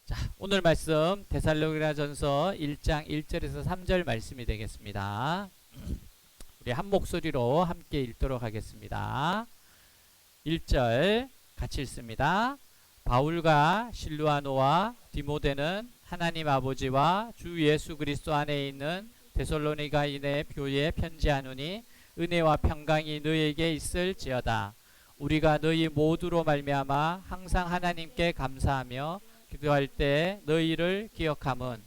자, 오늘 말씀 데살로니가전서 1장 1절에서 3절 말씀이 되겠습니다. 우리 한 목소리로 함께 읽도록 하겠습니다. 1절 같이 읽습니다. 바울과 실루아노와 디모데는 하나님 아버지와 주 예수 그리스도 안에 있는 데살로니가인의 교회에 편지하노니 은혜와 평강이 너희에게 있을지어다. 우리가 너희 모두로 말미암아 항상 하나님께 감사하며 기도할 때 너희를 기억함은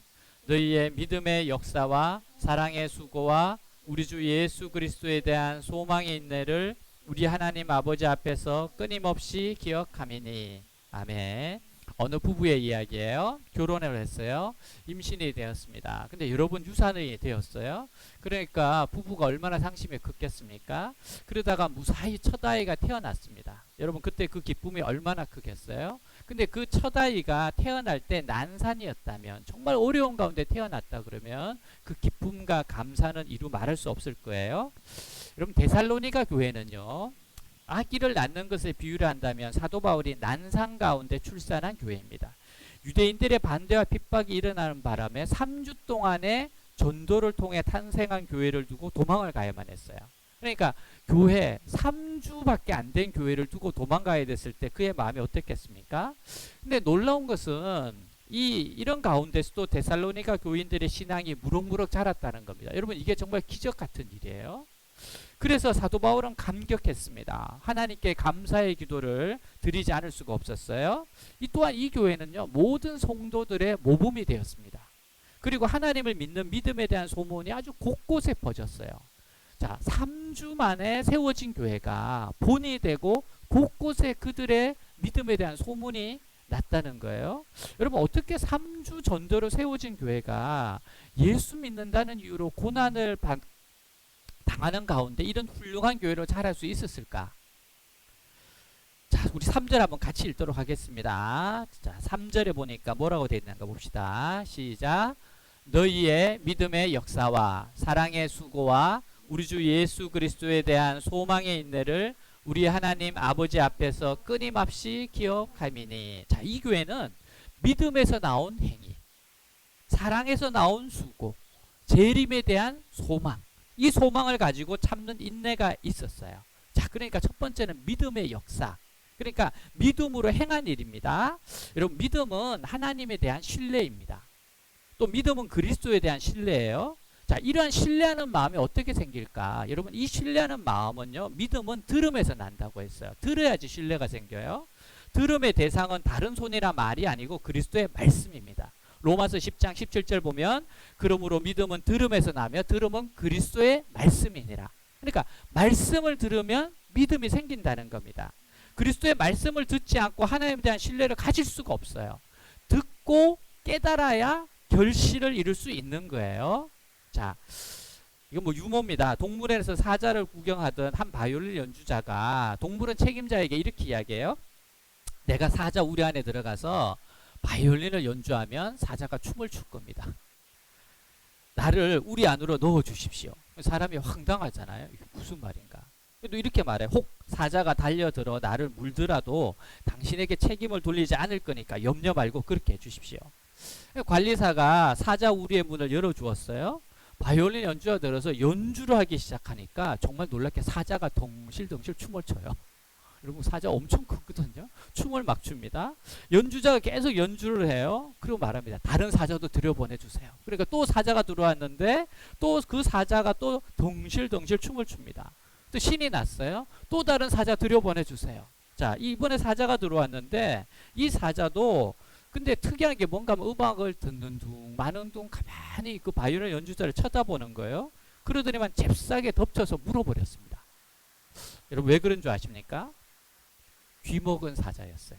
너희의 믿음의 역사와 사랑의 수고와 우리 주 예수 그리스도에 대한 소망의 인내를 우리 하나님 아버지 앞에서 끊임없이 기억함이니. 아멘. 어느 부부의 이야기예요. 결혼을 했어요. 임신이 되었습니다. 근데 여러분 유산이 되었어요. 그러니까 부부가 얼마나 상심이 컸겠습니까? 그러다가 무사히 첫 아이가 태어났습니다. 여러분 그때 그 기쁨이 얼마나 크겠어요? 근데 그 첫 아이가 태어날 때 난산이었다면, 정말 어려운 가운데 태어났다 그러면 그 기쁨과 감사는 이루 말할 수 없을 거예요. 여러분 데살로니가 교회는요, 아기를 낳는 것에 비유를 한다면 사도 바울이 난상 가운데 출산한 교회입니다. 유대인들의 반대와 핍박이 일어나는 바람에 3주 동안의 전도를 통해 탄생한 교회를 두고 도망을 가야만 했어요. 그러니까 교회 3주밖에 안 된 교회를 두고 도망가야 됐을 때 그의 마음이 어땠겠습니까? 근데 놀라운 것은 이런 가운데서도 데살로니가 교인들의 신앙이 무럭무럭 자랐다는 겁니다. 여러분 이게 정말 기적 같은 일이에요. 그래서 사도 바울은 감격했습니다. 하나님께 감사의 기도를 드리지 않을 수가 없었어요. 또한 이 교회는요, 모든 성도들의 모범이 되었습니다. 그리고 하나님을 믿는 믿음에 대한 소문이 아주 곳곳에 퍼졌어요. 자, 3주 만에 세워진 교회가 본이 되고 곳곳에 그들의 믿음에 대한 소문이 났다는 거예요. 여러분 어떻게 3주 전도로 세워진 교회가 예수 믿는다는 이유로 고난을 당하는 가운데 이런 훌륭한 교회로 자랄 수 있었을까? 자, 우리 3절 한번 같이 읽도록 하겠습니다. 자, 3절에 보니까 뭐라고 되어 있는가 봅시다. 시작. 너희의 믿음의 역사와 사랑의 수고와 우리 주 예수 그리스도에 대한 소망의 인내를 우리 하나님 아버지 앞에서 끊임없이 기억함이니. 자, 이 교회는 믿음에서 나온 행위, 사랑에서 나온 수고, 재림에 대한 소망, 이 소망을 가지고 참는 인내가 있었어요. 자, 그러니까 첫 번째는 믿음의 역사. 그러니까 믿음으로 행한 일입니다. 여러분 믿음은 하나님에 대한 신뢰입니다. 또 믿음은 그리스도에 대한 신뢰예요. 자, 이러한 신뢰하는 마음이 어떻게 생길까? 여러분 이 신뢰하는 마음은요, 믿음은 들음에서 난다고 했어요. 들어야지 신뢰가 생겨요. 들음의 대상은 다른 손이나 말이 아니고 그리스도의 말씀입니다. 로마서 10장 17절 보면 그러므로 믿음은 들음에서 나며 들음은 그리스도의 말씀이니라. 그러니까 말씀을 들으면 믿음이 생긴다는 겁니다. 그리스도의 말씀을 듣지 않고 하나님에 대한 신뢰를 가질 수가 없어요. 듣고 깨달아야 결실을 이룰 수 있는 거예요. 자, 이건 뭐 유머입니다. 동물원에서 사자를 구경하던 한 바이올린 연주자가 동물원 책임자에게 이렇게 이야기해요. 내가 사자 우리 안에 들어가서 바이올린을 연주하면 사자가 춤을 출 겁니다. 나를 우리 안으로 넣어 주십시오. 사람이 황당하잖아요. 이게 무슨 말인가? 또 이렇게 말해. 혹 사자가 달려들어 나를 물더라도 당신에게 책임을 돌리지 않을 거니까 염려 말고 그렇게 해주십시오. 관리사가 사자 우리의 문을 열어주었어요. 바이올린 연주가 들어서 연주를 하기 시작하니까 정말 놀랍게 사자가 덩실덩실 춤을 춰요. 여러분 사자 엄청 크거든요. 춤을 막 춥니다. 연주자가 계속 연주를 해요. 그리고 말합니다. 다른 사자도 들여보내주세요. 그러니까 또 사자가 들어왔는데 또 그 사자가 또 덩실덩실 춤을 춥니다. 또 신이 났어요. 또 다른 사자 들여보내주세요. 자, 이번에 사자가 들어왔는데 이 사자도 근데 특이한 게 뭔가 음악을 듣는 둥 마는 둥 가만히 그 바이올린 연주자를 쳐다보는 거예요. 그러더니만 잽싸게 덮쳐서 물어버렸습니다. 여러분 왜 그런 줄 아십니까? 귀 먹은 사자였어요.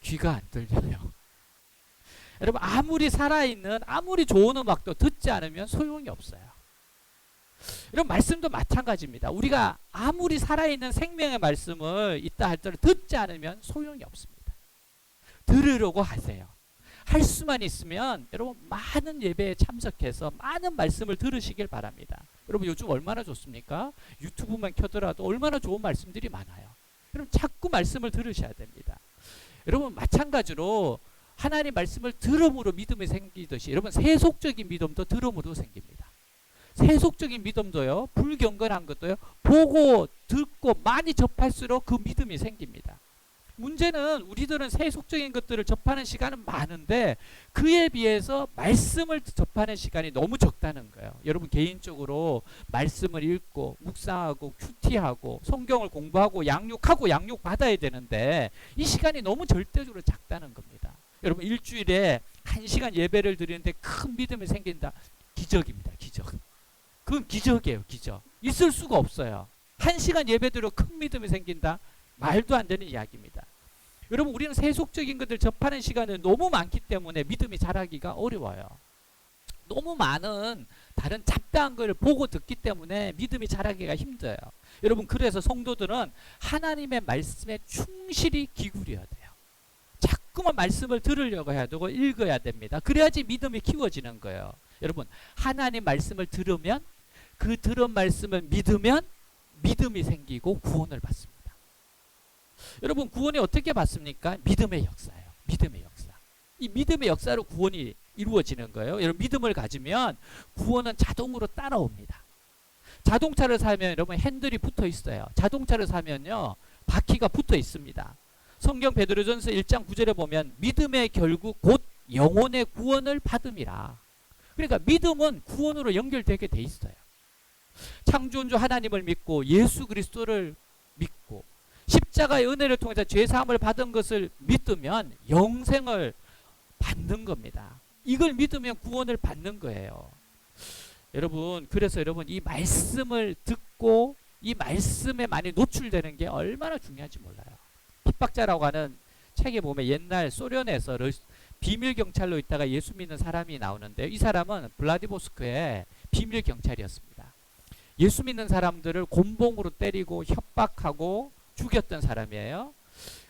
귀가 안 들려요. 여러분 아무리 살아있는 아무리 좋은 음악도 듣지 않으면 소용이 없어요. 여러분 말씀도 마찬가지입니다. 우리가 아무리 살아있는 생명의 말씀을 있다 할지라도 듣지 않으면 소용이 없습니다. 들으려고 하세요. 할 수만 있으면 여러분 많은 예배에 참석해서 많은 말씀을 들으시길 바랍니다. 여러분 요즘 얼마나 좋습니까? 유튜브만 켜더라도 얼마나 좋은 말씀들이 많아요. 여러분 자꾸 말씀을 들으셔야 됩니다. 여러분 마찬가지로 하나님 말씀을 들음으로 믿음이 생기듯이 여러분 세속적인 믿음도 들음으로 생깁니다. 세속적인 믿음도요, 불경건한 것도요, 보고 듣고 많이 접할수록 그 믿음이 생깁니다. 문제는 우리들은 세속적인 것들을 접하는 시간은 많은데 그에 비해서 말씀을 접하는 시간이 너무 적다는 거예요. 여러분 개인적으로 말씀을 읽고 묵상하고 큐티하고 성경을 공부하고 양육하고 양육받아야 되는데 이 시간이 너무 절대적으로 작다는 겁니다. 여러분 일주일에 1시간 예배를 드리는데 큰 믿음이 생긴다. 기적입니다. 기적. 그건 기적이에요. 기적. 있을 수가 없어요. 1시간 예배 드려 큰 믿음이 생긴다. 말도 안 되는 이야기입니다. 여러분 우리는 세속적인 것들 접하는 시간이 너무 많기 때문에 믿음이 자라기가 어려워요. 너무 많은 다른 잡다한 걸 보고 듣기 때문에 믿음이 자라기가 힘들어요. 여러분 그래서 성도들은 하나님의 말씀에 충실히 기울여야 돼요. 자꾸만 말씀을 들으려고 해야 되고 읽어야 됩니다. 그래야지 믿음이 키워지는 거예요. 여러분 하나님 말씀을 들으면 그 들은 말씀을 믿으면 믿음이 생기고 구원을 받습니다. 여러분 구원이 어떻게 받습니까? 믿음의 역사예요. 믿음의 역사. 이 믿음의 역사로 구원이 이루어지는 거예요. 여러분 믿음을 가지면 구원은 자동으로 따라옵니다. 자동차를 사면 여러분 핸들이 붙어 있어요. 자동차를 사면요 바퀴가 붙어 있습니다. 성경 베드로전서 1장 9절에 보면 믿음의 결국 곧 영혼의 구원을 받음이라. 그러니까 믿음은 구원으로 연결되게 돼 있어요. 창조주 하나님을 믿고 예수 그리스도를 믿고 십자가의 은혜를 통해서 죄사함을 받은 것을 믿으면 영생을 받는 겁니다. 이걸 믿으면 구원을 받는 거예요. 여러분 그래서 여러분 이 말씀을 듣고 이 말씀에 많이 노출되는 게 얼마나 중요한지 몰라요. 핍박자라고 하는 책에 보면 옛날 소련에서 비밀 경찰로 있다가 예수 믿는 사람이 나오는데 이 사람은 블라디보스크의 비밀 경찰이었습니다. 예수 믿는 사람들을 곤봉으로 때리고 협박하고 죽였던 사람이에요.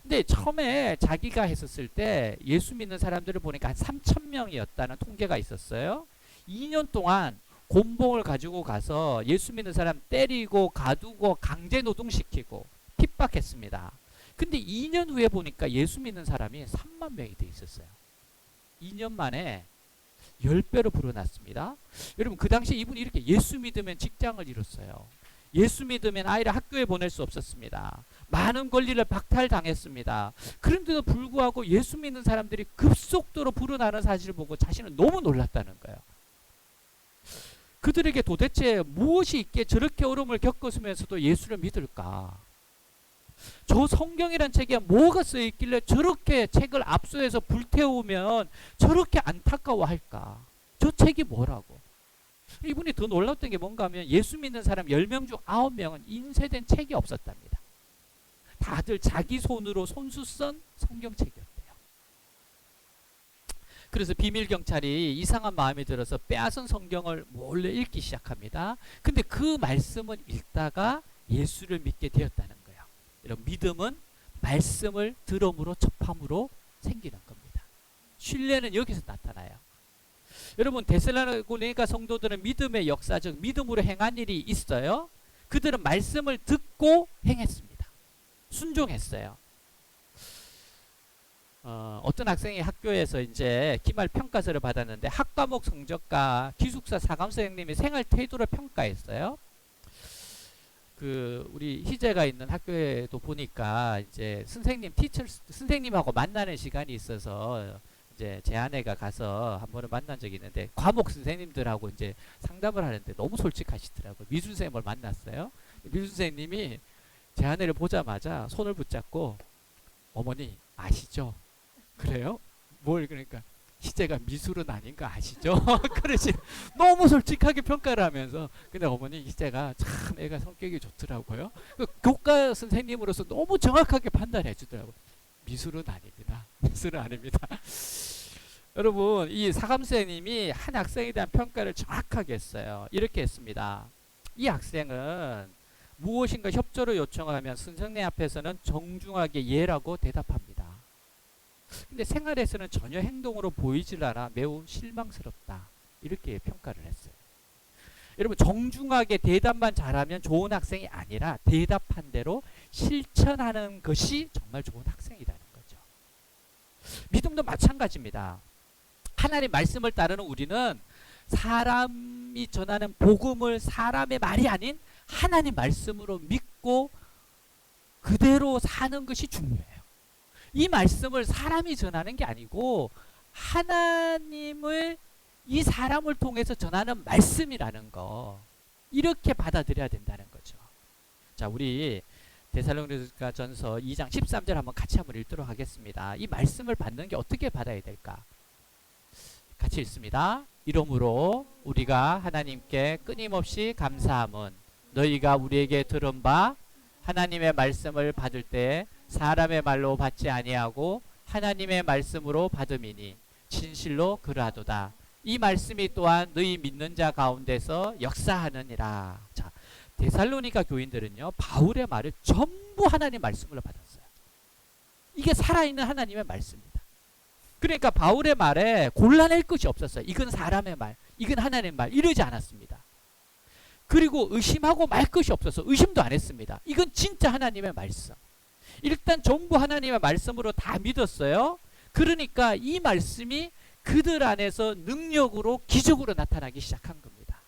근데 처음에 자기가 했었을 때 예수 믿는 사람들을 보니까 한 3,000명이었다는 통계가 있었어요. 2년 동안 곤봉을 가지고 가서 예수 믿는 사람 때리고 가두고 강제 노동시키고 핍박했습니다. 근데 2년 후에 보니까 예수 믿는 사람이 3만 명이 돼 있었어요. 2년 만에 10배로 불어났습니다. 여러분 그 당시 이분이 이렇게 예수 믿으면 직장을 잃었어요. 예수 믿으면 아이를 학교에 보낼 수 없었습니다. 많은 권리를 박탈당했습니다. 그런데도 불구하고 예수 믿는 사람들이 급속도로 불어나는 사실을 보고 자신은 너무 놀랐다는 거예요. 그들에게 도대체 무엇이 있기에 저렇게 어려움을 겪었으면서도 예수를 믿을까? 저 성경이란 책에 뭐가 쓰여 있길래 저렇게 책을 압수해서 불태우면 저렇게 안타까워할까? 저 책이 뭐라고? 이분이 더 놀랐던 게 뭔가 하면 예수 믿는 사람 10명 중 9명은 인쇄된 책이 없었답니다. 다들 자기 손으로 손수 쓴 성경책이었대요. 그래서 비밀 경찰이 이상한 마음이 들어서 빼앗은 성경을 몰래 읽기 시작합니다. 근데 그 말씀을 읽다가 예수를 믿게 되었다는 거예요. 이런 믿음은 말씀을 들음으로 접함으로 생기는 겁니다. 신뢰는 여기서 나타나요. 여러분 데살로니가 성도들은 믿음의 역사, 즉 믿음으로 행한 일이 있어요. 그들은 말씀을 듣고 행했습니다. 순종했어요. 어떤 학생이 학교에서 이제 기말 평가서를 받았는데 학과목 성적과 기숙사 사감 선생님이 생활 태도를 평가했어요. 그 우리 희재가 있는 학교에도 보니까 이제 선생님하고 만나는 시간이 있어서 이제 제 아내가 가서 한 번은 만난 적이 있는데 과목 선생님들하고 이제 상담을 하는데 너무 솔직하시더라고요. 미술 선생님을 만났어요. 미술 선생님이 제 아내를 보자마자 손을 붙잡고 어머니 아시죠? 그래요? 뭘 그러니까 희재가 미술은 아닌 거 아시죠? 그러지 너무 솔직하게 평가를 하면서 근데 어머니 희재가 참 애가 성격이 좋더라고요. 그 교과 선생님으로서 너무 정확하게 판단해 주더라고요. 미술은 아닙니다. 미술은 아닙니다. 여러분 이 사감 선생님이 한 학생에 대한 평가를 정확하게 했어요. 이렇게 했습니다. 이 학생은 무엇인가 협조를 요청하면 선생님 앞에서는 정중하게 예라고 대답합니다. 근데 생활에서는 전혀 행동으로 보이질 않아 매우 실망스럽다. 이렇게 평가를 했어요. 여러분 정중하게 대답만 잘하면 좋은 학생이 아니라 대답한 대로 실천하는 것이 정말 좋은 학생이라는 거죠. 믿음도 마찬가지입니다. 하나님 말씀을 따르는 우리는 사람이 전하는 복음을 사람의 말이 아닌 하나님 말씀으로 믿고 그대로 사는 것이 중요해요. 이 말씀을 사람이 전하는 게 아니고 하나님을 이 사람을 통해서 전하는 말씀이라는 거, 이렇게 받아들여야 된다는 거죠. 자, 우리 데살로니가 전서 2장 13절 한번 같이 한번 읽도록 하겠습니다. 이 말씀을 받는 게 어떻게 받아야 될까? 같이 읽습니다. 이러므로 우리가 하나님께 끊임없이 감사함은 너희가 우리에게 들은 바 하나님의 말씀을 받을 때 사람의 말로 받지 아니하고 하나님의 말씀으로 받음이니 진실로 그러하도다. 이 말씀이 또한 너희 믿는 자 가운데서 역사하느니라. 자, 데살로니가 교인들은요, 바울의 말을 전부 하나님 말씀으로 받았어요. 이게 살아있는 하나님의 말씀입니다. 그러니까 바울의 말에 골라낼 것이 없었어요. 이건 사람의 말, 이건 하나님의 말, 이러지 않았습니다. 그리고 의심하고 말 것이 없어서 의심도 안 했습니다. 이건 진짜 하나님의 말씀. 일단 전부 하나님의 말씀으로 다 믿었어요. 그러니까 이 말씀이 그들 안에서 능력으로 기적으로 나타나기 시작한 겁니다.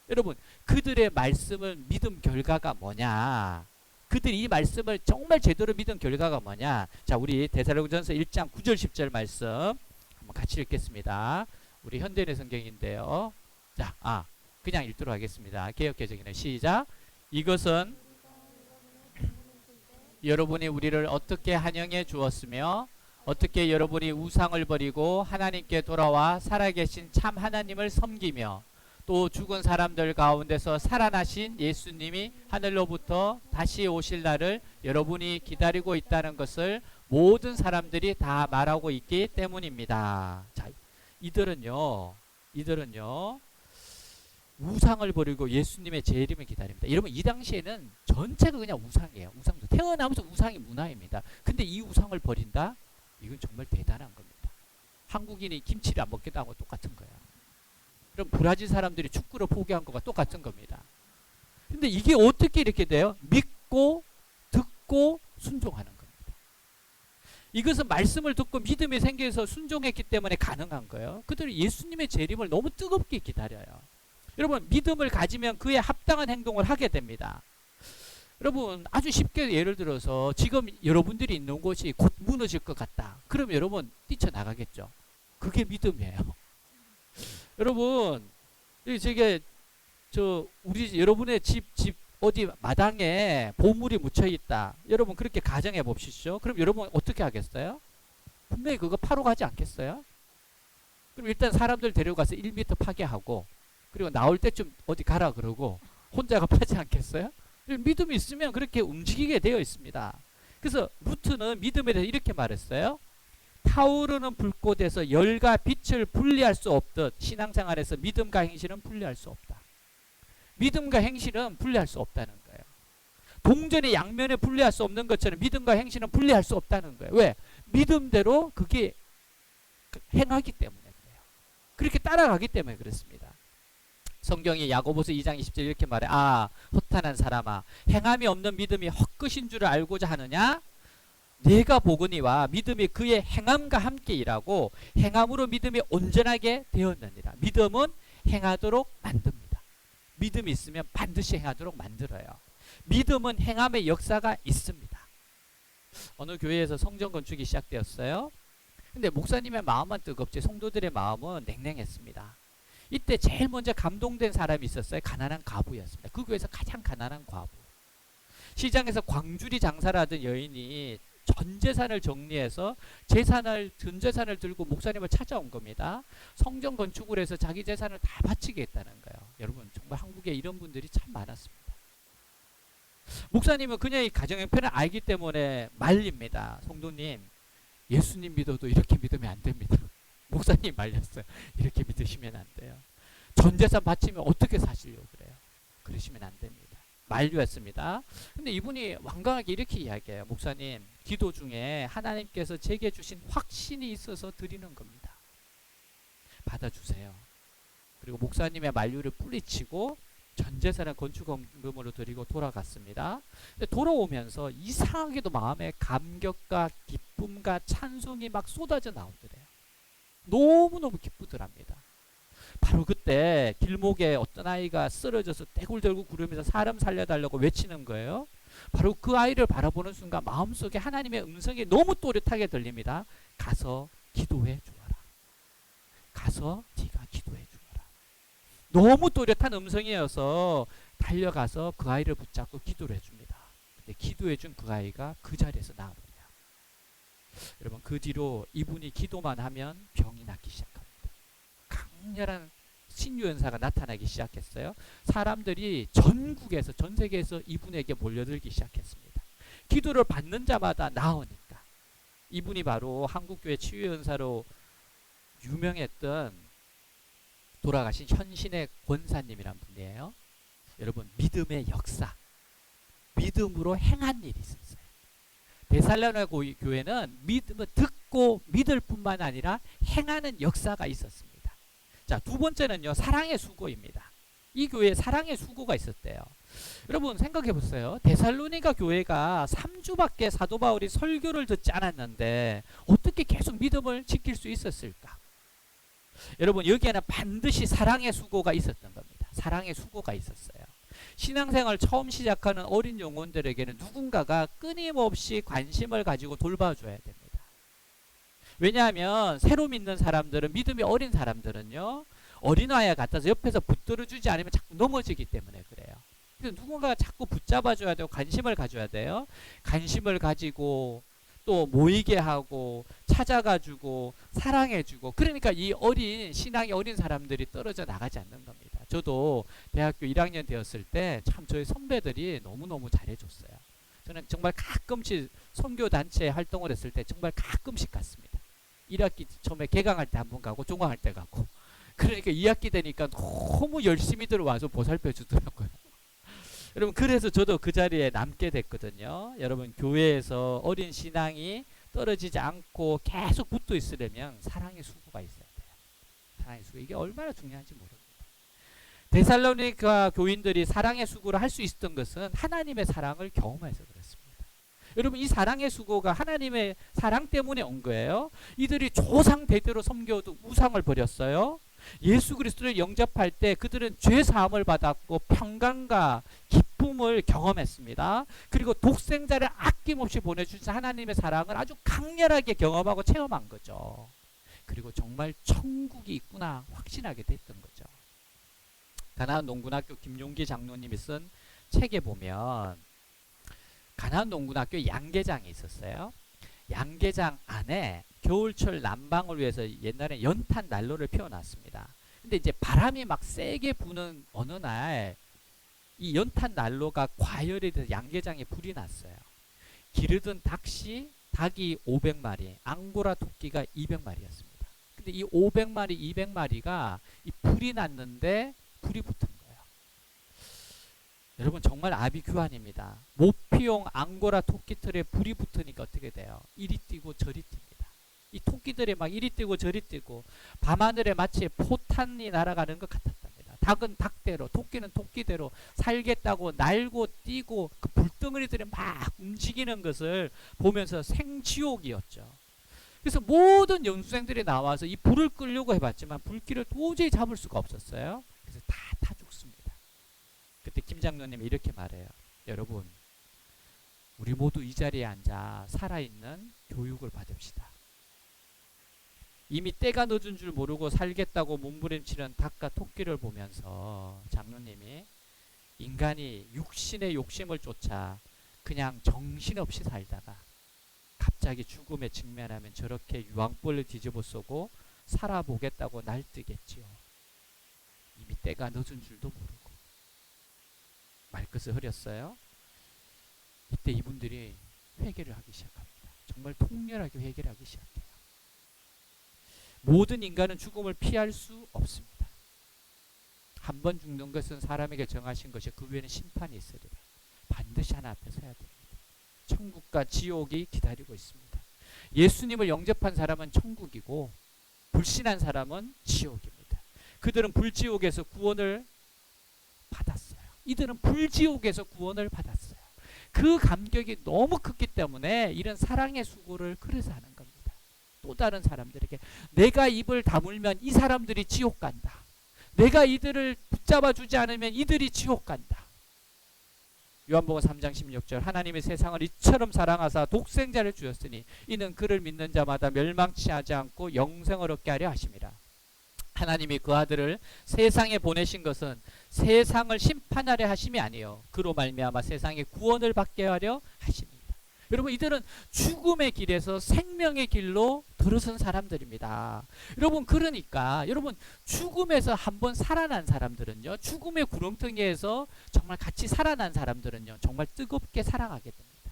여러분, 그들의 말씀을 믿음 결과가 뭐냐? 그들이 이 말씀을 정말 제대로 믿은 결과가 뭐냐? 자, 우리 데살로니가전서 1장 9절 10절 말씀 한번 같이 읽겠습니다. 우리 현대인의 성경인데요. 자, 그냥 읽도록 하겠습니다. 개역개정이네. 시작. 이것은 여러분이 우리를 어떻게 환영해 주었으며 어떻게 여러분이 우상을 버리고 하나님께 돌아와 살아계신 참 하나님을 섬기며 또 죽은 사람들 가운데서 살아나신 예수님이 하늘로부터 다시 오실 날을 여러분이 기다리고 있다는 것을 모든 사람들이 다 말하고 있기 때문입니다. 자, 이들은요 우상을 버리고 예수님의 재림을 기다립니다. 여러분, 이 당시에는 전체가 그냥 우상이에요. 우상도 태어나면서 우상이 문화입니다. 근데 이 우상을 버린다? 이건 정말 대단한 겁니다. 한국인이 김치를 안 먹겠다는 거 똑같은 거야. 그럼 브라질 사람들이 축구를 포기한 거가 똑같은 겁니다. 근데 이게 어떻게 이렇게 돼요? 믿고 듣고 순종하는 겁니다. 이것은 말씀을 듣고 믿음이 생겨서 순종했기 때문에 가능한 거예요. 그들은 예수님의 재림을 너무 뜨겁게 기다려요. 여러분, 믿음을 가지면 그에 합당한 행동을 하게 됩니다. 여러분, 아주 쉽게 예를 들어서 지금 여러분들이 있는 곳이 곧 무너질 것 같다. 그럼 여러분 뛰쳐나가겠죠. 그게 믿음이에요. 여러분, 우리 여러분의 집 어디 마당에 보물이 묻혀 있다. 여러분 그렇게 가정해 봅시죠. 그럼 여러분 어떻게 하겠어요? 분명히 그거 파러 가지 않겠어요? 그럼 일단 사람들 데려가서 1m 파괴하고 그리고 나올 때쯤 어디 가라 그러고 혼자가 파지 않겠어요? 믿음이 있으면 그렇게 움직이게 되어 있습니다. 그래서 루트는 믿음에 대해서 이렇게 말했어요. 타오르는 불꽃에서 열과 빛을 분리할 수 없듯 신앙생활에서 믿음과 행실은 분리할 수 없다. 믿음과 행실은 분리할 수 없다는 거예요. 동전의 양면에 분리할 수 없는 것처럼 믿음과 행실은 분리할 수 없다는 거예요. 왜? 믿음대로 그게 행하기 때문에 그래요. 그렇게 따라가기 때문에 그렇습니다. 성경이 야고보서 2장 20절 이렇게 말해. 허탄한 사람아, 행함이 없는 믿음이 헛것인 줄을 알고자 하느냐? 내가 보거니와 믿음이 그의 행함과 함께 일하고 행함으로 믿음이 온전하게 되었느니라. 믿음은 행하도록 만듭니다. 믿음이 있으면 반드시 행하도록 만들어요. 믿음은 행함의 역사가 있습니다. 어느 교회에서 성전 건축이 시작되었어요. 근데 목사님의 마음만 뜨겁지 성도들의 마음은 냉랭했습니다. 이때 제일 먼저 감동된 사람이 있었어요. 가난한 과부였습니다. 그 교회에서 가장 가난한 과부. 시장에서 광주리 장사를 하던 여인이 전 재산을 정리해서 전 재산을 들고 목사님을 찾아온 겁니다. 성전 건축을 해서 자기 재산을 다 바치겠다는 거예요. 여러분, 정말 한국에 이런 분들이 참 많았습니다. 목사님은 그냥 이 가정 형편을 알기 때문에 말립니다. 성도님, 예수님 믿어도 이렇게 믿으면 안 됩니다. 목사님 말렸어요. 이렇게 믿으시면 안 돼요. 전 재산 바치면 어떻게 사시려고 그래요? 그러시면 안 됩니다. 만류했습니다. 근데 이분이 완강하게 이렇게 이야기해요. 목사님, 기도 중에 하나님께서 제게 주신 확신이 있어서 드리는 겁니다. 받아주세요. 그리고 목사님의 만류를 뿌리치고 전 재산을 건축원금으로 드리고 돌아갔습니다. 근데 돌아오면서 이상하게도 마음에 감격과 기쁨과 찬송이 막 쏟아져 나오더래요. 너무너무 기쁘더랍니다. 바로 그때 길목에 어떤 아이가 쓰러져서 떼굴떼굴 구르면서 사람 살려달라고 외치는 거예요. 바로 그 아이를 바라보는 순간 마음속에 하나님의 음성이 너무 또렷하게 들립니다. 가서 기도해 주어라. 가서 네가 기도해 주어라. 너무 또렷한 음성이어서 달려가서 그 아이를 붙잡고 기도를 해줍니다. 근데 기도해 준 그 아이가 그 자리에서 나아버려요. 여러분, 그 뒤로 이분이 기도만 하면 병이 낫기 시작합니다. 강렬한 신유연사가 나타나기 시작했어요. 사람들이 전국에서, 전 세계에서 이분에게 몰려들기 시작했습니다. 기도를 받는 자마다 나으니까. 이분이 바로 한국교회 치유연사로 유명했던 돌아가신 현신의 권사님이란 분이에요. 여러분, 믿음의 역사, 믿음으로 행한 일이 있었어요. 데살로니가 교회는 믿음을 듣고 믿을 뿐만 아니라 행하는 역사가 있었습니다. 자, 두 번째는요, 사랑의 수고입니다. 이 교회에 사랑의 수고가 있었대요. 여러분 생각해 보세요. 데살로니가 교회가 3주밖에 사도 바울이 설교를 듣지 않았는데 어떻게 계속 믿음을 지킬 수 있었을까? 여러분, 여기에는 반드시 사랑의 수고가 있었던 겁니다. 사랑의 수고가 있었어요. 신앙생활 처음 시작하는 어린 영혼들에게는 누군가가 끊임없이 관심을 가지고 돌봐줘야 됩니다. 왜냐하면 새로 믿는 사람들은, 믿음이 어린 사람들은요, 어린아이와 같아서 옆에서 붙들어주지 않으면 자꾸 넘어지기 때문에 그래요. 그래서 누군가가 자꾸 붙잡아줘야 되고 관심을 가져야 돼요. 관심을 가지고 또 모이게 하고 찾아가주고 사랑해주고, 그러니까 이 어린, 신앙이 어린 사람들이 떨어져 나가지 않는 겁니다. 저도 대학교 1학년 되었을 때 참 저희 선배들이 너무너무 잘해줬어요. 저는 정말 가끔씩 선교단체 활동을 했을 때 정말 가끔씩 갔습니다. 1학기 처음에 개강할 때 한 번 가고 종강할 때 가고, 그러니까 2학기 되니까 너무 열심히 들어와서 보살펴 주더라고요. 여러분, 그래서 저도 그 자리에 남게 됐거든요. 여러분, 교회에서 어린 신앙이 떨어지지 않고 계속 붙어 있으려면 사랑의 수고가 있어야 돼요. 사랑의 수고, 이게 얼마나 중요한지 모릅니다. 데살로니가 교인들이 사랑의 수고를 할 수 있었던 것은 하나님의 사랑을 경험해서 그렇습니다. 여러분, 이 사랑의 수고가 하나님의 사랑 때문에 온 거예요. 이들이 조상 대대로 섬겨도 우상을 버렸어요. 예수 그리스도를 영접할 때 그들은 죄 사함을 받았고 평강과 기쁨을 경험했습니다. 그리고 독생자를 아낌없이 보내주신 하나님의 사랑을 아주 강렬하게 경험하고 체험한 거죠. 그리고 정말 천국이 있구나 확신하게 됐던 거죠. 가나안 농군학교 김용기 장로님이 쓴 책에 보면 가나안 농군학교 양계장이 있었어요. 양계장 안에 겨울철 난방을 위해서 옛날에 연탄 난로를 피워놨습니다. 근데 이제 바람이 막 세게 부는 어느 날 이 연탄 난로가 과열이 돼서 양계장에 불이 났어요. 기르던 닭이 500마리, 앙고라 토끼가 200마리였습니다. 근데 이 500마리, 200마리가 이 불이 났는데 불이 붙은 거예요. 여러분, 정말 아비규환입니다. 모피용 앙고라 토끼털에 불이 붙으니까 어떻게 돼요? 이리 뛰고 저리 뜁니다. 이 토끼들이 막 이리 뛰고 저리 뛰고 밤하늘에 마치 포탄이 날아가는 것 같았답니다. 닭은 닭대로, 토끼는 토끼대로 살겠다고 날고 뛰고 그 불덩어리들이 막 움직이는 것을 보면서 생지옥이었죠. 그래서 모든 연수생들이 나와서 이 불을 끄려고 해봤지만 불길을 도저히 잡을 수가 없었어요. 그래서 다 죽습니다. 그때 김 장로님이 이렇게 말해요. 여러분, 우리 모두 이 자리에 앉아 살아있는 교육을 받읍시다. 이미 때가 늦은 줄 모르고 살겠다고 몸부림치는 닭과 토끼를 보면서 장로님이 인간이 육신의 욕심을 쫓아 그냥 정신없이 살다가 갑자기 죽음에 직면하면 저렇게 유황불을 뒤집어 쏘고 살아보겠다고 날뛰겠지요. 이미 때가 늦은 줄도 모르고. 말끝을 흐렸어요. 이때 이분들이 회개를 하기 시작합니다. 정말 통렬하게 회개를 하기 시작해요. 모든 인간은 죽음을 피할 수 없습니다. 한 번 죽는 것은 사람에게 정하신 것이 그 외에는 심판이 있으리라. 반드시 하나 앞에 서야 됩니다. 천국과 지옥이 기다리고 있습니다. 예수님을 영접한 사람은 천국이고 불신한 사람은 지옥입니다. 그들은 불지옥에서 구원을 받았어요. 이들은 불지옥에서 구원을 받았어요. 그 감격이 너무 컸기 때문에 이런 사랑의 수고를 그래서 하는 겁니다. 또 다른 사람들에게 내가 입을 다물면 이 사람들이 지옥 간다. 내가 이들을 붙잡아 주지 않으면 이들이 지옥 간다. 요한복음 3장 16절 하나님의 세상을 이처럼 사랑하사 독생자를 주었으니 이는 그를 믿는 자마다 멸망치 하지 않고 영생을 얻게 하려 하심이라. 하나님이 그 아들을 세상에 보내신 것은 세상을 심판하려 하심이 아니요 그로 말미암아 세상의 구원을 받게 하려 하심이라. 여러분 이들은 죽음의 길에서 생명의 길로 들어선 사람들입니다. 여러분 그러니까 여러분 죽음에서 한번 살아난 사람들은요, 죽음의 구렁텅이에서 정말 같이 살아난 사람들은요 정말 뜨겁게 사랑하게 됩니다.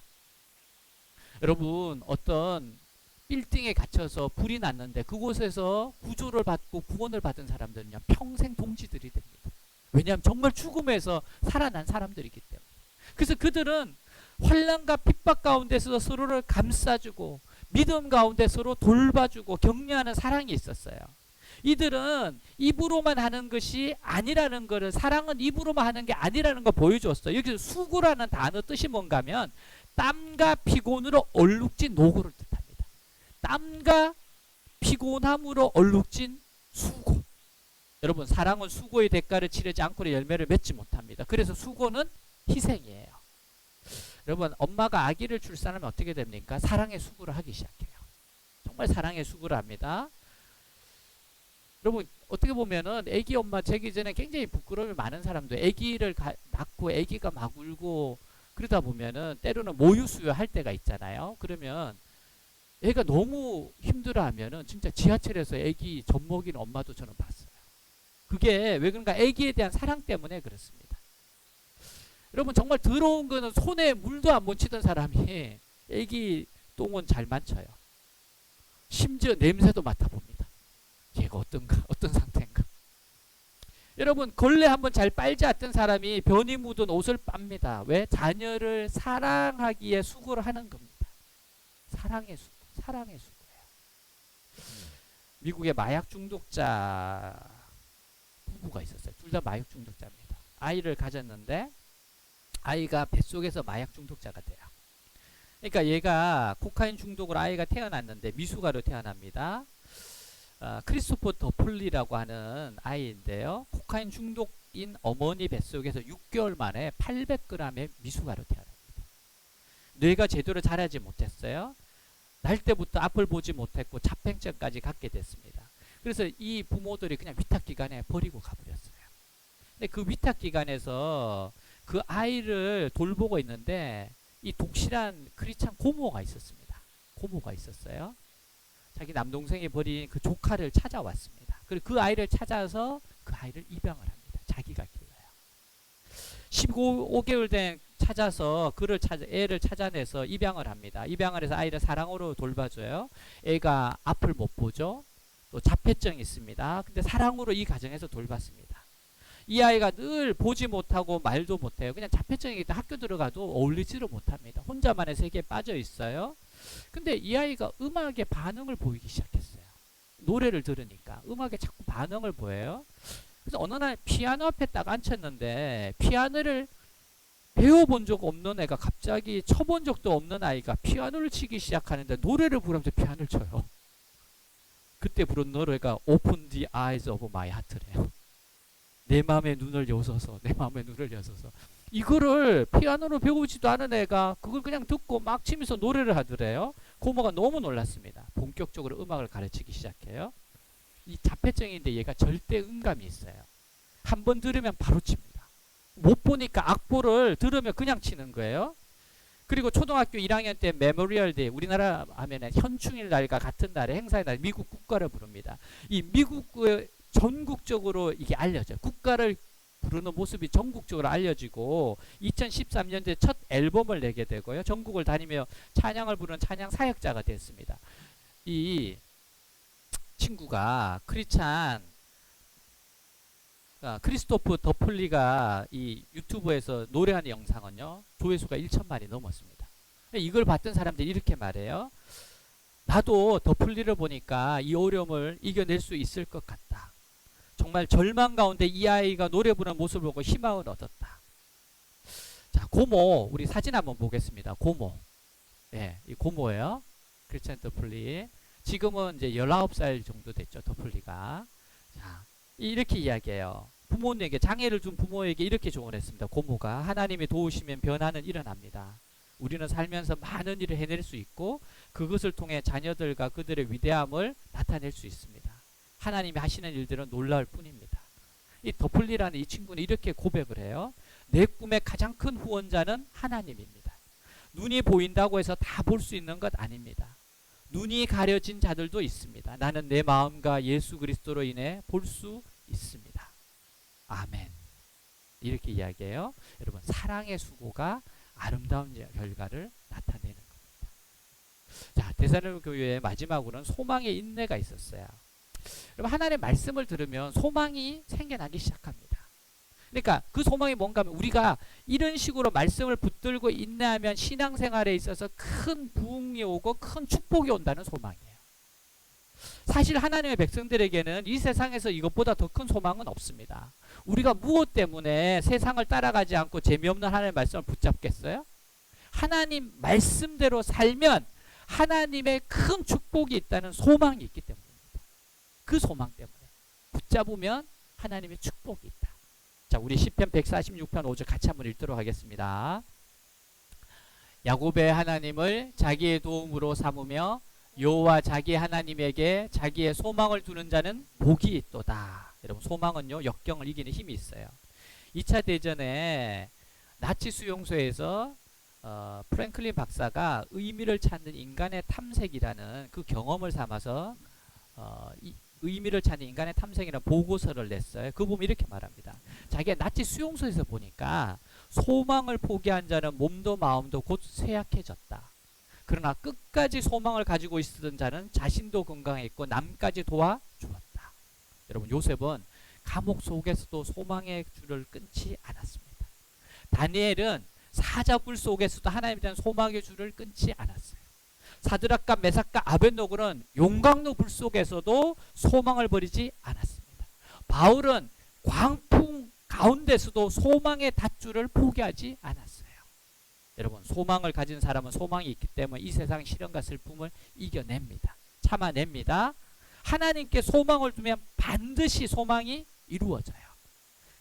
여러분 어떤 빌딩에 갇혀서 불이 났는데 그곳에서 구조를 받고 구원을 받은 사람들은요 평생 동지들이 됩니다. 왜냐하면 정말 죽음에서 살아난 사람들이기 때문에. 그래서 그들은 환난과 핍박 가운데서 서로를 감싸주고 믿음 가운데 서로 돌봐주고 격려하는 사랑이 있었어요. 이들은 입으로만 하는 것이 아니라는 것을, 사랑은 입으로만 하는 게 아니라는 걸 보여줬어요. 여기서 수고라는 단어 뜻이 뭔가 하면 땀과 피곤으로 얼룩진 노고를 뜻합니다. 땀과 피곤함으로 얼룩진 수고. 여러분 사랑은 수고의 대가를 치르지 않고는 열매를 맺지 못합니다. 그래서 수고는 희생이에요. 여러분 엄마가 아기를 출산하면 어떻게 됩니까? 사랑의 수고를 하기 시작해요. 정말 사랑의 수고를 합니다. 여러분 어떻게 보면은 아기 엄마 되기 전에 굉장히 부끄러움이 많은 사람도 아기를 낳고 아기가 막 울고 그러다 보면은 때로는 모유 수유할 때가 있잖아요. 그러면 애가 너무 힘들어하면은 진짜 지하철에서 아기 젖먹이는 엄마도 저는 봤어요. 그게 왜 그런가? 아기에 대한 사랑 때문에 그렇습니다. 여러분 정말 더러운 거는 손에 물도 안 묻히던 사람이 애기 똥은 잘 만져요. 심지어 냄새도 맡아봅니다. 얘가 어떤가, 어떤 상태인가. 여러분 걸레 한번 잘 빨지 않던 사람이 변이 묻은 옷을 빱니다. 왜? 자녀를 사랑하기에 수고를 하는 겁니다. 사랑의 수고, 사랑의 수고예요. 미국의 마약 중독자 부부가 있었어요. 둘 다 마약 중독자입니다. 아이를 가졌는데 아이가 뱃속에서 마약 중독자가 돼요. 그러니까 얘가 코카인 중독으로 아이가 태어났는데 미숙아로 태어납니다. 크리스토퍼 더플리라고 하는 아이인데요. 코카인 중독인 어머니 뱃속에서 6개월 만에 800g의 미숙아로 태어납니다. 뇌가 제대로 자라지 못했어요. 날 때부터 앞을 보지 못했고 자폐증까지 갖게 됐습니다. 그래서 이 부모들이 그냥 위탁기관에 버리고 가버렸어요. 근데 그 위탁기관에서 그 아이를 돌보고 있는데 이 독실한 크리스찬 고모가 있었습니다. 고모가 있었어요. 자기 남동생이 버린 그 조카를 찾아왔습니다. 그리고 그 아이를 찾아서 그 아이를 입양을 합니다. 자기가 길러요. 15개월 된 찾아서 애를 찾아내서 입양을 합니다. 입양을 해서 아이를 사랑으로 돌봐줘요. 애가 앞을 못 보죠. 또 자폐증이 있습니다. 근데 사랑으로 이 가정에서 돌봤습니다. 이 아이가 늘 보지 못하고 말도 못해요. 그냥 자폐증이기 때문에 학교 들어가도 어울리지를 못합니다. 혼자만의 세계에 빠져 있어요. 근데 이 아이가 음악에 반응을 보이기 시작했어요. 노래를 들으니까 음악에 자꾸 반응을 보여요. 그래서 어느 날 피아노 앞에 딱 앉혔는데 피아노를 배워본 적 없는 애가 갑자기 쳐본 적도 없는 아이가 피아노를 치기 시작하는데 노래를 부르면서 피아노를 쳐요. 그때 부른 노래가 Open the Eyes of My Heart래요. 내 마음의 눈을 여서서, 내 마음의 눈을 여서서. 이거를 피아노로 배우지도 않은 애가 그걸 그냥 듣고 막 치면서 노래를 하더래요. 고모가 너무 놀랐습니다. 본격적으로 음악을 가르치기 시작해요. 이 자폐증인데 얘가 절대 음감이 있어요. 한번 들으면 바로 칩니다. 못 보니까 악보를 들으면 그냥 치는 거예요. 그리고 초등학교 1학년 때 메모리얼 데이, 우리나라 하면은 현충일 날과 같은 날에 행사의 날 미국 국가를 부릅니다. 이 미국의 전국적으로 이게 알려져요. 국가를 부르는 모습이 전국적으로 알려지고 2013년도에 첫 앨범을 내게 되고요. 전국을 다니며 찬양을 부르는 찬양 사역자가 됐습니다. 이 친구가 크리스토프 더플리가 이 유튜브에서 노래하는 영상은요. 조회수가 1천만이 넘었습니다. 이걸 봤던 사람들이 이렇게 말해요. 나도 더플리를 보니까 이 어려움을 이겨낼 수 있을 것 같다. 정말 절망 가운데 이 아이가 노래 부르는 모습을 보고 희망을 얻었다. 자, 고모, 우리 사진 한번 보겠습니다. 고모. 예, 이 고모예요. 크리스찬 더플리. 지금은 이제 19살 정도 됐죠, 더플리가. 자, 이렇게 이야기해요. 부모님에게, 장애를 준 부모에게 이렇게 조언했습니다. 고모가 하나님이 도우시면 변화는 일어납니다. 우리는 살면서 많은 일을 해낼 수 있고 그것을 통해 자녀들과 그들의 위대함을 나타낼 수 있습니다. 하나님이 하시는 일들은 놀라울 뿐입니다. 이 더플리라는 이 친구는 이렇게 고백을 해요. 내 꿈의 가장 큰 후원자는 하나님입니다. 눈이 보인다고 해서 다 볼 수 있는 것 아닙니다. 눈이 가려진 자들도 있습니다. 나는 내 마음과 예수 그리스도로 인해 볼 수 있습니다. 아멘. 이렇게 이야기해요. 여러분, 사랑의 수고가 아름다운 결과를 나타내는 겁니다. 자, 데살로니가 교회의 마지막으로는 소망의 인내가 있었어요. 여러분, 하나님의 말씀을 들으면 소망이 생겨나기 시작합니다. 그러니까 그 소망이 뭔가 하면 우리가 이런 식으로 말씀을 붙들고 인내하면 신앙생활에 있어서 큰 부흥이 오고 큰 축복이 온다는 소망이에요. 사실 하나님의 백성들에게는 이 세상에서 이것보다 더 큰 소망은 없습니다. 우리가 무엇 때문에 세상을 따라가지 않고 재미없는 하나님의 말씀을 붙잡겠어요? 하나님 말씀대로 살면 하나님의 큰 축복이 있다는 소망이 있기 때문입니다. 그 소망 때문에 붙잡으면 하나님의 축복이 있다. 자, 우리 시편 146편 5절 같이 한번 읽도록 하겠습니다. 야곱의 하나님을 자기의 도움으로 삼으며 여호와 자기 하나님에게 자기의 소망을 두는 자는 복이 있도다. 여러분, 소망은요 역경을 이기는 힘이 있어요. 2차 대전에 나치 수용소에서 프랭클린 박사가 의미를 찾는 인간의 탐색이라는 그 경험을 삼아서 의미를 찾는 인간의 탐색이라는 보고서를 냈어요. 그 보면 이렇게 말합니다. 자기가 나치 수용소에서 보니까 소망을 포기한 자는 몸도 마음도 곧 쇠약해졌다. 그러나 끝까지 소망을 가지고 있었던 자는 자신도 건강했고 남까지 도와주었다. 여러분, 요셉은 감옥 속에서도 소망의 줄을 끊지 않았습니다. 다니엘은 사자굴 속에서도 하나님에 대한 소망의 줄을 끊지 않았어요. 사드락과 메삭과 아벳노고는 용광로 불 속에서도 소망을 버리지 않았습니다. 바울은 광풍 가운데서도 소망의 닷줄을 포기하지 않았어요. 여러분, 소망을 가진 사람은 소망이 있기 때문에 이 세상 시련과 슬픔을 이겨냅니다. 참아냅니다. 하나님께 소망을 두면 반드시 소망이 이루어져요.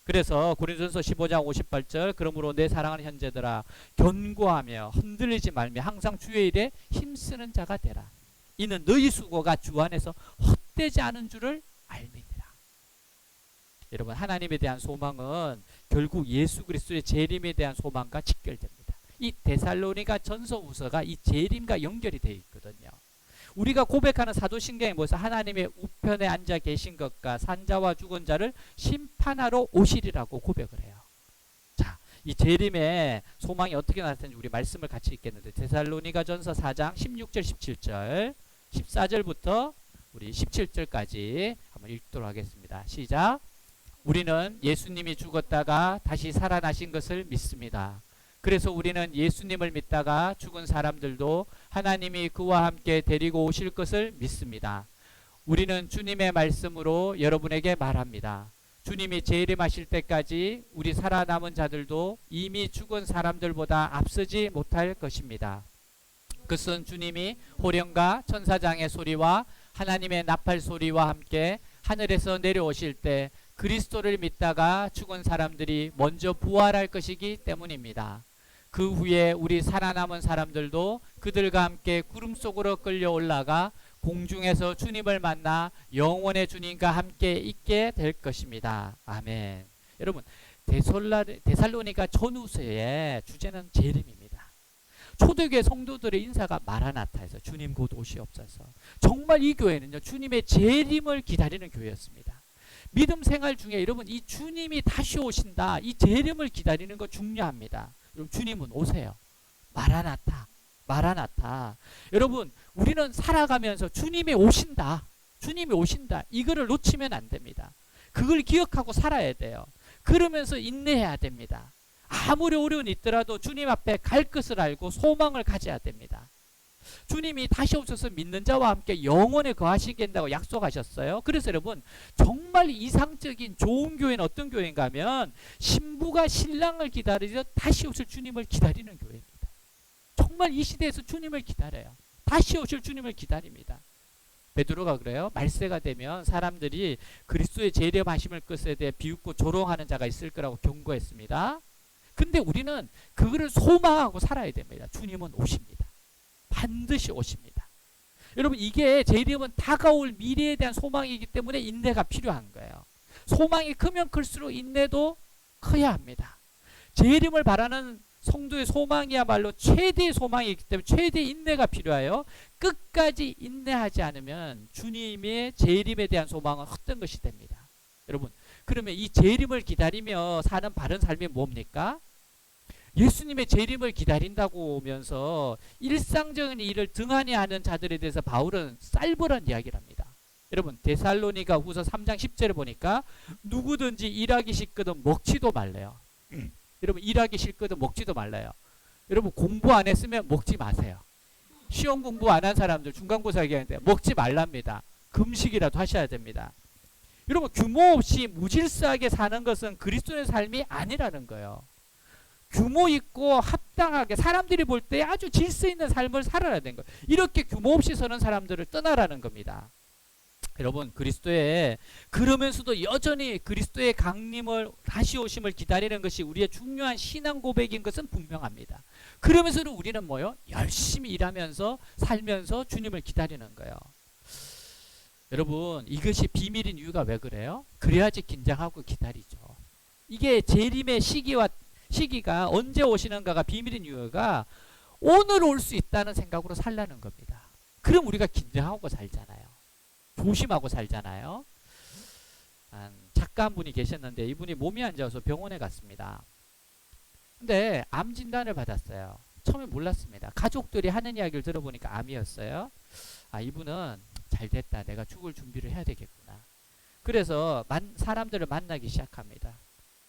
그래서 고린도전서 15장 58절, 그러므로 내 사랑하는 형제들아 견고하며 흔들리지 말며 항상 주의 일에 힘쓰는 자가 되라. 이는 너희 수고가 주 안에서 헛되지 않은 줄을 알미니라. 여러분, 하나님에 대한 소망은 결국 예수 그리스도의 재림에 대한 소망과 직결됩니다. 이 데살로니가 전서후서가 이 재림과 연결이 되어 있거든요. 우리가 고백하는 사도신경에 뭐서 하나님의 우편에 앉아 계신 것과 산자와 죽은 자를 심판하러 오시리라고 고백을 해요. 자, 이 재림의 소망이 어떻게 나타나는지 우리 말씀을 같이 읽겠는데, 데살로니가 전서 4장 16절 17절 14절부터 우리 17절까지 한번 읽도록 하겠습니다. 시작. 우리는 예수님이 죽었다가 다시 살아나신 것을 믿습니다. 그래서 우리는 예수님을 믿다가 죽은 사람들도 하나님이 그와 함께 데리고 오실 것을 믿습니다. 우리는 주님의 말씀으로 여러분에게 말합니다. 주님이 재림하실 때까지 우리 살아남은 자들도 이미 죽은 사람들보다 앞서지 못할 것입니다. 그것은 주님이 호령과 천사장의 소리와 하나님의 나팔 소리와 함께 하늘에서 내려오실 때 그리스도를 믿다가 죽은 사람들이 먼저 부활할 것이기 때문입니다. 그 후에 우리 살아남은 사람들도 그들과 함께 구름 속으로 끌려 올라가 공중에서 주님을 만나 영원의 주님과 함께 있게 될 것입니다. 아멘. 여러분, 데살로니가 전후서의 주제는 재림입니다. 초대교회 성도들의 인사가 마라나타에서 주님 곧 오시옵소서. 정말 이 교회는요, 주님의 재림을 기다리는 교회였습니다. 믿음 생활 중에 여러분, 이 주님이 다시 오신다, 이 재림을 기다리는 거 중요합니다. 여러분, 주님은 오세요. 마라나타, 마라나타. 여러분, 우리는 살아가면서 주님이 오신다, 주님이 오신다, 이거를 놓치면 안 됩니다. 그걸 기억하고 살아야 돼요. 그러면서 인내해야 됩니다. 아무리 어려움이 있더라도 주님 앞에 갈 것을 알고 소망을 가져야 됩니다. 주님이 다시 오셔서 믿는 자와 함께 영원에 거하시겠다고 약속하셨어요. 그래서 여러분 정말 이상적인 좋은 교회는 어떤 교회인가 하면 신부가 신랑을 기다리듯 다시 오실 주님을 기다리는 교회입니다. 정말 이 시대에서 주님을 기다려요. 다시 오실 주님을 기다립니다. 베드로가 그래요. 말세가 되면 사람들이 그리스도의 재림하심을 것에 대해 비웃고 조롱하는 자가 있을 거라고 경고했습니다. 근데 우리는 그거를 소망하고 살아야 됩니다. 주님은 오십니다. 반드시 오십니다. 여러분 이게 재림은 다가올 미래에 대한 소망이기 때문에 인내가 필요한 거예요. 소망이 크면 클수록 인내도 커야 합니다. 재림을 바라는 성도의 소망이야말로 최대의 소망이기 때문에 최대의 인내가 필요해요. 끝까지 인내하지 않으면 주님의 재림에 대한 소망은 헛된 것이 됩니다. 여러분 그러면 이 재림을 기다리며 사는 바른 삶이 뭡니까? 예수님의 재림을 기다린다고 하면서 일상적인 일을 등한히 하는 자들에 대해서 바울은 쌀벌한 이야기를 합니다. 여러분 데살로니가 후서 3장 10절에 보니까 누구든지 일하기 싫거든 먹지도 말래요. 여러분 일하기 싫거든 먹지도 말라요. 여러분 공부 안 했으면 먹지 마세요. 시험 공부 안 한 사람들 중간고사 얘기하는데 먹지 말랍니다. 금식이라도 하셔야 됩니다. 여러분 규모 없이 무질서하게 사는 것은 그리스도의 삶이 아니라는 거예요. 규모 있고 합당하게 사람들이 볼 때 아주 질서 있는 삶을 살아야 되는 거예요. 이렇게 규모 없이 사는 사람들을 떠나라는 겁니다. 여러분 그리스도의 그러면서도 여전히 그리스도의 강림을 다시 오심을 기다리는 것이 우리의 중요한 신앙 고백인 것은 분명합니다. 그러면서도 우리는 뭐요? 열심히 일하면서 살면서 주님을 기다리는 거예요. 여러분 이것이 비밀인 이유가 왜 그래요? 그래야지 긴장하고 기다리죠. 이게 재림의 시기가 언제 오시는가가 비밀인 이유가 오늘 올 수 있다는 생각으로 살라는 겁니다. 그럼 우리가 긴장하고 살잖아요. 조심하고 살잖아요. 작가 한 분이 계셨는데 이분이 몸이 안 좋아서 병원에 갔습니다. 근데 암 진단을 받았어요. 처음에 몰랐습니다. 가족들이 하는 이야기를 들어보니까 암이었어요. 이분은 잘 됐다. 내가 죽을 준비를 해야 되겠구나. 그래서 사람들을 만나기 시작합니다.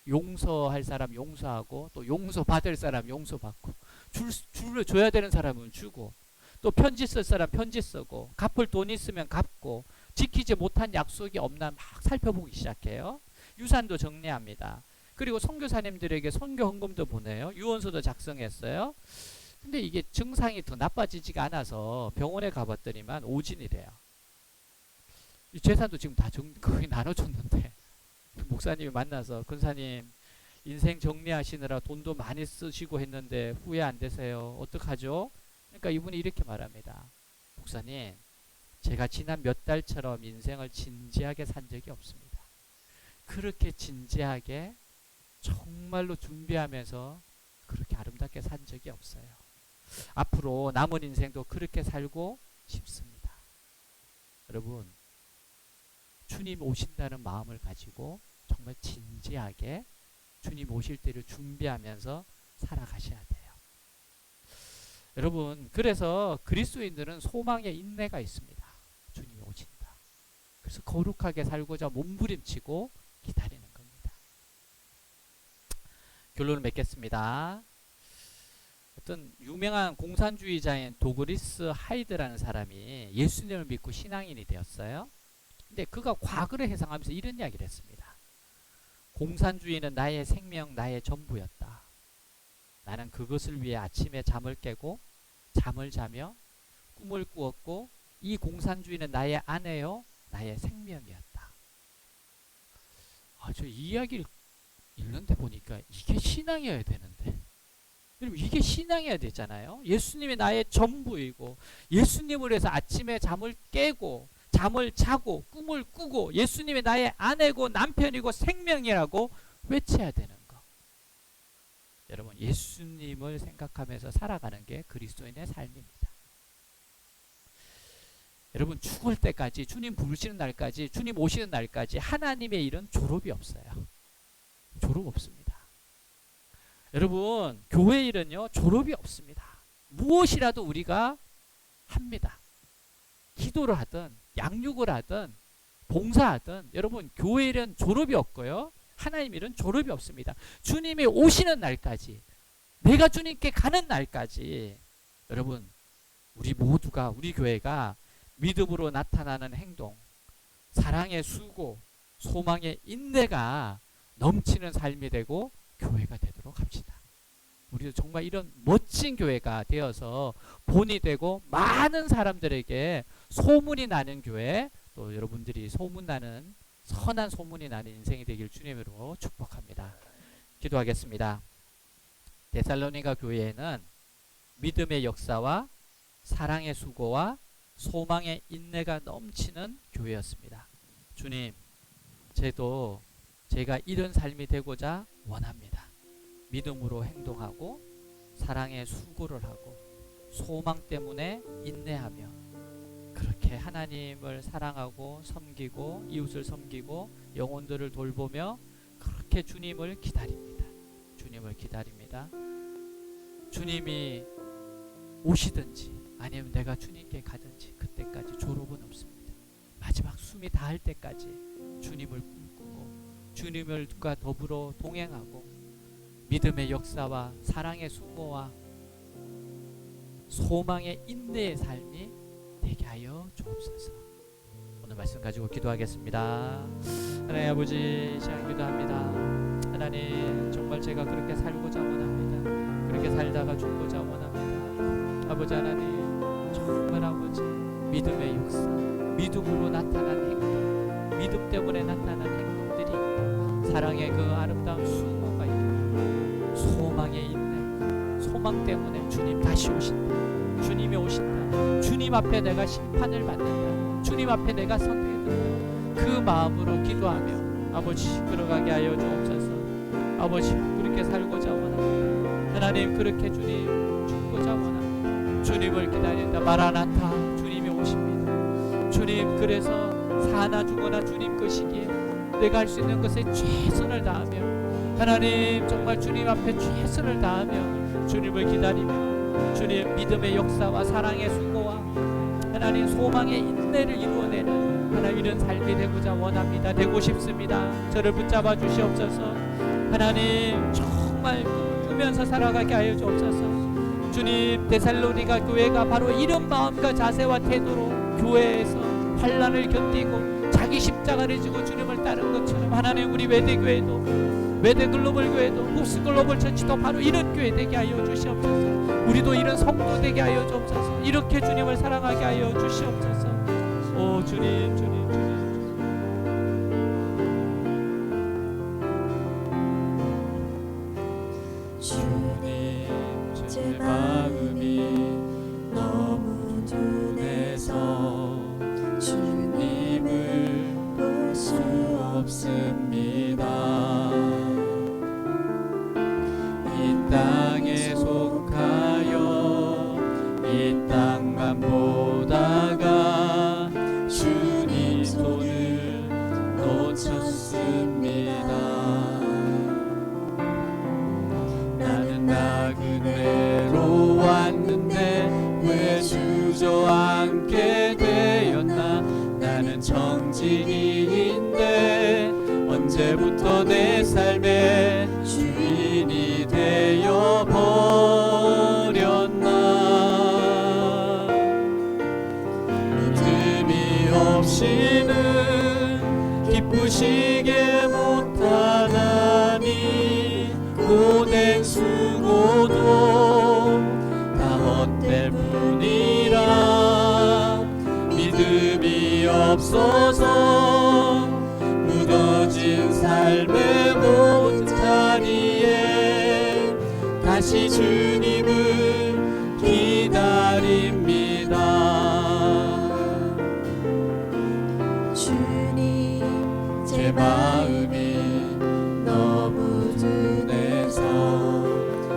용서할 사람 용서하고 또 용서받을 사람 용서받고 줄을 줘야 되는 사람은 주고 또 편지 쓸 사람 편지 쓰고 갚을 돈 있으면 갚고 지키지 못한 약속이 없나 막 살펴보기 시작해요. 유산도 정리합니다. 그리고 선교사님들에게 선교 헌금도 보내요. 유언서도 작성했어요. 근데 이게 증상이 더 나빠지지가 않아서 병원에 가봤더니만 오진이래요. 이 재산도 지금 다 거의 나눠줬는데 목사님이 만나서 권사님 인생 정리하시느라 돈도 많이 쓰시고 했는데 후회 안 되세요? 어떡하죠? 그러니까 이분이 이렇게 말합니다. 목사님 제가 지난 몇 달처럼 인생을 진지하게 산 적이 없습니다. 그렇게 진지하게 정말로 준비하면서 그렇게 아름답게 산 적이 없어요. 앞으로 남은 인생도 그렇게 살고 싶습니다. 여러분 주님 오신다는 마음을 가지고 정말 진지하게 주님 오실 때를 준비하면서 살아가셔야 돼요. 여러분 그래서 그리스도인들은 소망에 인내가 있습니다. 주님이 오신다. 그래서 거룩하게 살고자 몸부림치고 기다리는 겁니다. 결론을 맺겠습니다. 어떤 유명한 공산주의자인 도그리스 하이드라는 사람이 예수님을 믿고 신앙인이 되었어요. 근데 그가 과거를 회상하면서 이런 이야기를 했습니다. 공산주의는 나의 생명, 나의 전부였다. 나는 그것을 위해 아침에 잠을 깨고 잠을 자며 꿈을 꾸었고 이 공산주의는 나의 아내요, 나의 생명이었다. 저 이 이야기를 읽는데 보니까 이게 신앙이어야 되는데 여러분 이게 신앙이어야 되잖아요. 예수님이 나의 전부이고 예수님을 위해서 아침에 잠을 깨고 잠을 자고 꿈을 꾸고 예수님이 나의 아내고 남편이고 생명이라고 외쳐야 되는 거. 여러분 예수님을 생각하면서 살아가는 게 그리스도인의 삶입니다. 여러분 죽을 때까지 주님 부르시는 날까지 주님 오시는 날까지 하나님의 일은 졸업이 없어요. 졸업 없습니다. 여러분 교회 일은요 졸업이 없습니다. 무엇이라도 우리가 합니다. 기도를 하든 양육을 하든 봉사하든 여러분 교회 일은 졸업이 없고요. 하나님 일은 졸업이 없습니다. 주님이 오시는 날까지 내가 주님께 가는 날까지 여러분 우리 모두가, 우리 교회가 믿음으로 나타나는 행동, 사랑의 수고, 소망의 인내가 넘치는 삶이 되고 교회가 되도록 합시다. 우리도 정말 이런 멋진 교회가 되어서 본이 되고 많은 사람들에게 소문이 나는 교회, 또 여러분들이 소문나는 선한 소문이 나는 인생이 되길 주님으로 축복합니다. 기도하겠습니다. 데살로니가 교회에는 믿음의 역사와 사랑의 수고와 소망의 인내가 넘치는 교회였습니다. 주님, 제가 이런 삶이 되고자 원합니다. 믿음으로 행동하고 사랑의 수고를 하고 소망 때문에 인내하며 그렇게 하나님을 사랑하고 섬기고 이웃을 섬기고 영혼들을 돌보며 그렇게 주님을 기다립니다. 주님을 기다립니다. 주님이 오시든지 아니면 내가 주님께 가든지 그때까지 졸업은 없습니다. 마지막 숨이 닿을 때까지 주님을 꿈꾸고 주님과 더불어 동행하고 믿음의 역사와 사랑의 수고와 소망의 인내의 삶이 되게 하여 주옵소서. 오늘 말씀 가지고 기도하겠습니다. 하나님 아버지, 시간 기도합니다. 하나님, 정말 제가 그렇게 살고자 원합니다. 그렇게 살다가 죽고자 원합니다. 아버지 하나님, 정말 아버지, 믿음의 역사, 믿음으로 나타난 행동, 믿음 때문에 나타난 행동들이 사랑의 그 아름다운 수고가 있고 소망의 인내, 소망 때문에 주님 다시 오신다, 주님이 오신다, 주님 앞에 내가 심판을 받는다, 주님 앞에 내가 서게 된다, 그 마음으로 기도하며 아버지 걸어가게 하여 주옵소서. 아버지, 그렇게 살고자 원합니다. 하나님, 그렇게 주님 죽고자 원합니다. 주님을 기다린다. 마라나타, 주님이 오십니다. 주님, 그래서 사나 죽거나 주님 그 시기에 내가 할 수 있는 것에 최선을 다하며 하나님, 정말 주님 앞에 최선을 다하며 주님을 기다리며 주님 믿음의 역사와 사랑의 수고와 하나님 소망의 인내를 이루어내는 하나님 이런 삶이 되고자 원합니다. 되고 싶습니다. 저를 붙잡아 주시옵소서. 하나님, 정말 꿈꾸면서 살아가게 하여 주옵소서. 주님, 데살로니가 교회가 바로 이런 마음과 자세와 태도로 교회에서 환난을 견디고 자기 십자가를 지고 주님을 따른 것처럼 하나님, 우리 외대교회도, 외대글로벌 교회도, 흡스글로벌 처치도 바로 이런 교회 되게 하여 주시옵소서. 우리도 이런 성도 되게 하여 주옵소서. 이렇게 주님을 사랑하게 하여 주시옵소서. 오 주님, 주님, 주님. 주님, 제 마음이 너무 둔해서 주님을 볼 수 없습니다. 이 땅에 속하여 이 땅만 보다가 주님 손을 놓쳤습니다. 나는 나그네로 왔는데 왜 주저앉게 되었나. 나는 정직인데 언제부터 내 삶의 주인이 되어 버렸나. 믿음이 없이는 기쁘시게 못하나니 고된 수고도 다 헛될 뿐이라. 믿음이 없어서 무너진 삶의 모든 자리에 다시 주님을 기다립니다. 주님, 제 마음이 너무 둔해서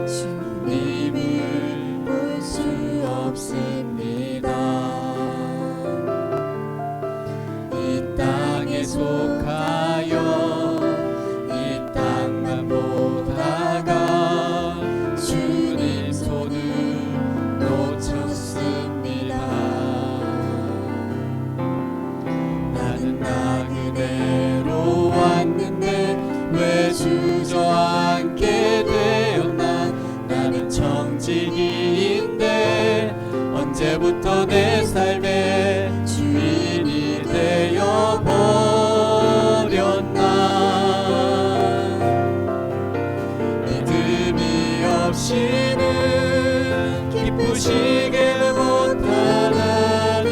주님을 볼 수 없습니다. 이 땅에 속하여 이 땅만 보다가 주님 손을 놓쳤습니다. 나는 나그네로 왔는데 왜 주저앉게 되었나. 나는 정직인데 언제부터 주여 내 삶의 주인이 되어 버렸나. 믿음이 없이는 기쁘시게 못하나니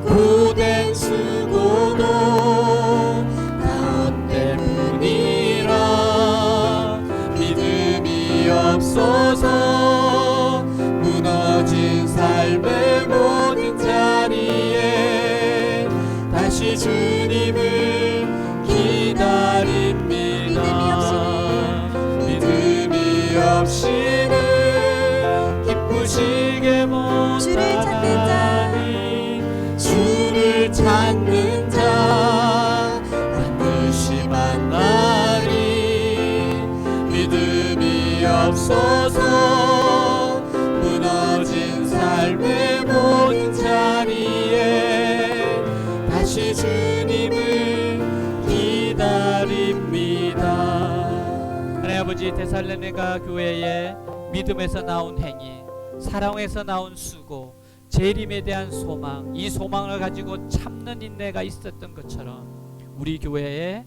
고된 수고도 다 헛될 뿐이라. 믿음이 없어서 무너진 삶의 모든 자리에 다시 주님을 기다립니다. 믿음이 없이는 기쁘시게 못하나니 주를 찾는 자 반드시 만나리. 믿음이 없어서 무너진 삶의 모든 자리에 다시 주님을 기다립니다. 하나님 아버지, 데살로니가 교회의 믿음에서 나온 행위, 사랑에서 나온 수고, 재림에 대한 소망, 이 소망을 가지고 참는 인내가 있었던 것처럼 우리 교회에,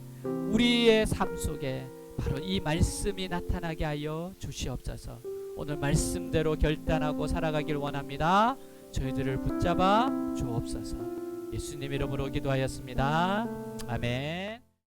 우리의 삶 속에 바로 이 말씀이 나타나게 하여 주시옵소서. 오늘 말씀대로 결단하고 살아가길 원합니다. 저희들을 붙잡아 주옵소서. 예수님 이름으로 기도하였습니다. 아멘.